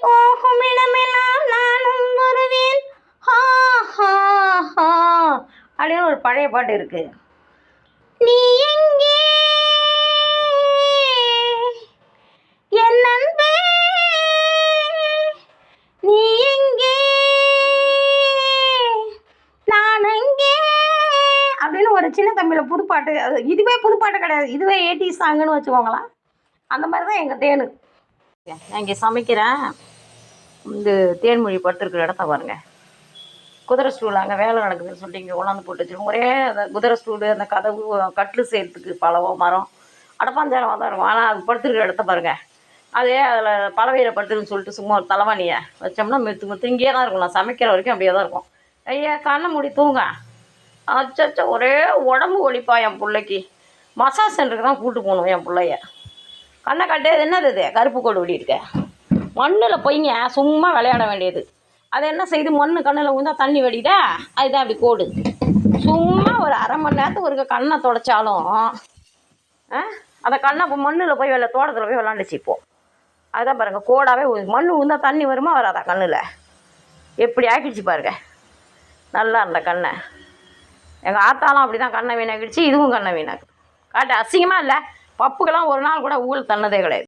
போகும் இடமெல்லாம் நானும் வருவேன். ஹா ஹா ஹா அப்படின்னு ஒரு பழைய பாட்டு இருக்கு. நீ எங்கே என் அன்பே, நீ எங்கே நான் எங்கே அப்படின்னு ஒரு சின்ன தம்பியில் புதுப்பாட்டு. இதுவே புதுப்பாட்டு கிடையாது, இதுவே 80s சாங்குன்னு வச்சுக்கோங்களேன். அந்த மாதிரி தான் எங்கள் தேனு. நான் இங்கே சமைக்கிறேன். இந்த தேன்மொழி படுத்துருக்கிற இடத்த பாருங்க. குதிரை ஸ்டூல் அங்கே வேலை நடக்குதுன்னு சொல்லிட்டு இங்கே கொண்டாந்து போட்டு வச்சுருக்கோம். ஒரே அந்த குதிரை ஸ்டூலு, அந்த கதவு, கட்டில் செய்கிறதுக்கு பழவோ மரம் அடப்பாஞ்சாரமாக தான் இருக்கும். ஆனால் அது படுத்துருக்கிற இடத்த பாருங்கள். அதே அதில் பலவையில் படுத்துருன்னு சொல்லிட்டு சும்மா ஒரு தலைவாணியை வச்சோம்னா மெத்து இங்கேயே தான் இருக்கும். நான் சமைக்கிற வரைக்கும் அப்படியே தான் இருக்கும். ஐயா கண்ணை மூடி தூங்க. அச்சச்சோ ஒரே உடம்பு ஒழிப்பா என் பிள்ளைக்கு. மசாஜ் சென்டருக்கு தான் கூப்பிட்டு போகணும் என் பிள்ளைய. கண்ணை கட்டது என்னது இது கருப்பு கோடு ஓடி இருக்க. மண்ணில் போய்ங்க சும்மா விளையாட வேண்டியது. அது என்ன செய்யுது, மண் கண்ணில் விழுந்தா தண்ணி வெடிதா, அதுதான் அப்படி கோடு. சும்மா ஒரு அரை மணி நேரத்துக்கு ஒரு கண்ணை தொடச்சாலும் அந்த கண்ணை மண்ணில் போய் தோட்டத்தில் போய் விளாண்டுச்சிப்போம். அதுதான் பாருங்கள் கோடாகவே மண் விழுந்தா தண்ணி வருமா வராதா கண்ணில், எப்படி ஆக்கிடுச்சு பாருங்க. நல்லா இருந்த கண்ணை எங்கள் ஆத்தாலும் அப்படி தான் கண்ணை வீணாக்கிடுச்சு, இதுவும் கண்ணை வீணாக்கு. காட்டு அசிங்கமாக இல்லை. பப்புக்கெல்லாம் ஒரு நாள் கூட ஊழல் தன்னதே கிடையாது.